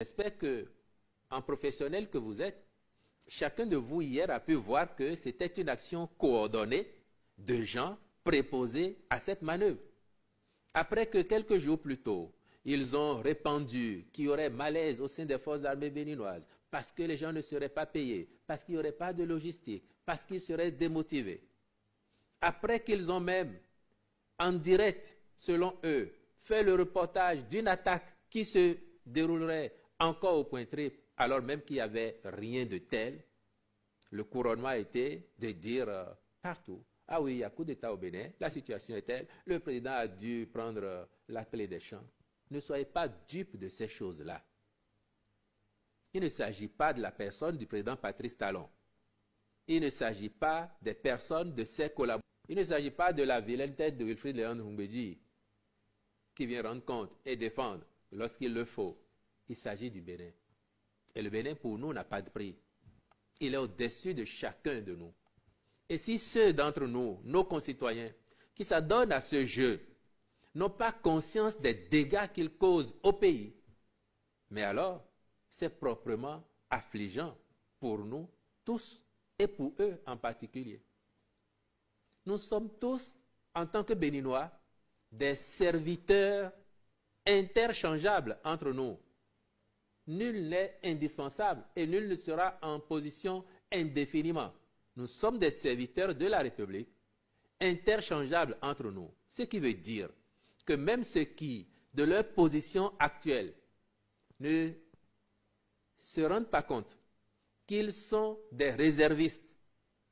J'espère que, en professionnel que vous êtes, chacun de vous hier a pu voir que c'était une action coordonnée de gens préposés à cette manœuvre. Après que quelques jours plus tôt, ils ont répandu qu'il y aurait malaise au sein des forces armées béninoises, parce que les gens ne seraient pas payés, parce qu'il n'y aurait pas de logistique, parce qu'ils seraient démotivés. Après qu'ils ont même, en direct, selon eux, fait le reportage d'une attaque qui se déroulerait encore au Point-Trip, alors même qu'il n'y avait rien de tel, le couronnement a été de dire partout, ah oui, il y a coup d'État au Bénin, la situation est telle, le président a dû prendre la clé des champs. Ne soyez pas dupes de ces choses-là. Il ne s'agit pas de la personne du président Patrice Talon. Il ne s'agit pas des personnes de ses collaborateurs. Il ne s'agit pas de la vilaine tête de Wilfrid Léon Rumbedi qui vient rendre compte et défendre lorsqu'il le faut. Il s'agit du Bénin. Et le Bénin, pour nous, n'a pas de prix. Il est au-dessus de chacun de nous. Et si ceux d'entre nous, nos concitoyens, qui s'adonnent à ce jeu, n'ont pas conscience des dégâts qu'ils causent au pays, mais alors, c'est proprement affligeant pour nous tous et pour eux en particulier. Nous sommes tous, en tant que Béninois, des serviteurs interchangeables entre nous. Nul n'est indispensable et nul ne sera en position indéfiniment. Nous sommes des serviteurs de la République, interchangeables entre nous. Ce qui veut dire que même ceux qui, de leur position actuelle, ne se rendent pas compte qu'ils sont des réservistes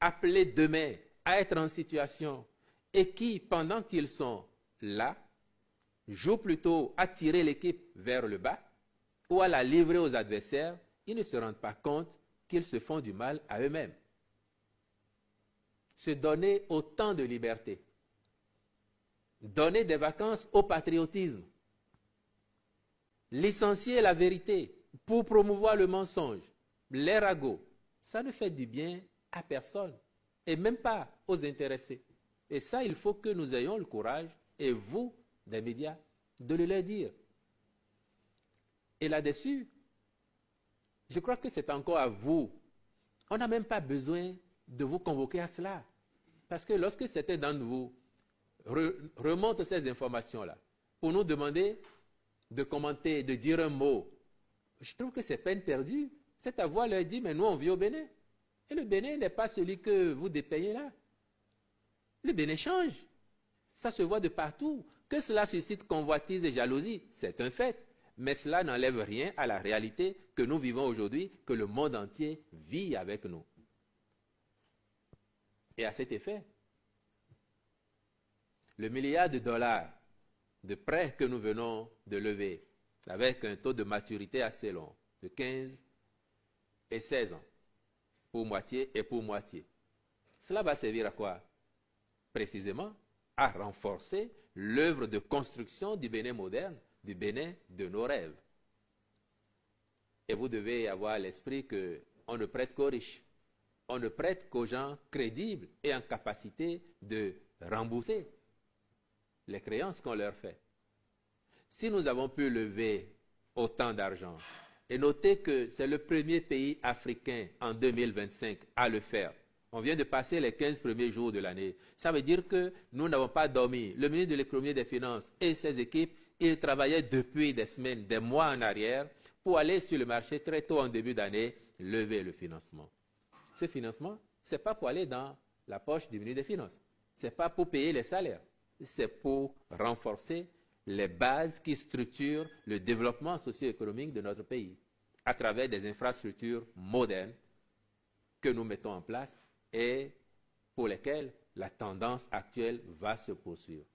appelés demain à être en situation et qui, pendant qu'ils sont là, jouent plutôt à tirer l'équipe vers le bas ou à la livrer aux adversaires, ils ne se rendent pas compte qu'ils se font du mal à eux-mêmes. Se donner autant de liberté, donner des vacances au patriotisme, licencier la vérité pour promouvoir le mensonge, les ragots, ça ne fait du bien à personne et même pas aux intéressés. Et ça, il faut que nous ayons le courage, et vous, des médias, de le leur dire. Et là-dessus, je crois que c'est encore à vous. On n'a même pas besoin de vous convoquer à cela. Parce que lorsque certains d'entre vous remontent ces informations-là, pour nous demander de commenter, de dire un mot, je trouve que c'est peine perdue. C'est à voir leur dire, mais nous on vit au Bénin. Et le Bénin n'est pas celui que vous dépeignez là. Le Bénin change. Ça se voit de partout. Que cela suscite convoitise et jalousie, c'est un fait. Mais cela n'enlève rien à la réalité que nous vivons aujourd'hui, que le monde entier vit avec nous. Et à cet effet, le milliard de dollars de prêts que nous venons de lever, avec un taux de maturité assez long, de 15 et 16 ans, pour moitié et pour moitié, cela va servir à quoi? Précisément à renforcer l'œuvre de construction du Bénin moderne, du Bénin de nos rêves. Et vous devez avoir à l'esprit qu'on ne prête qu'aux riches. On ne prête qu'aux gens crédibles et en capacité de rembourser les créances qu'on leur fait. Si nous avons pu lever autant d'argent, et notez que c'est le premier pays africain en 2025 à le faire. On vient de passer les 15 premiers jours de l'année. Ça veut dire que nous n'avons pas dormi. Le ministre de l'Économie et des Finances et ses équipes, ils travaillaient depuis des semaines, des mois en arrière, pour aller sur le marché très tôt en début d'année, lever le financement. Ce financement, ce n'est pas pour aller dans la poche du ministre des Finances. Ce n'est pas pour payer les salaires. C'est pour renforcer les bases qui structurent le développement socio-économique de notre pays à travers des infrastructures modernes que nous mettons en place et pour lesquelles la tendance actuelle va se poursuivre.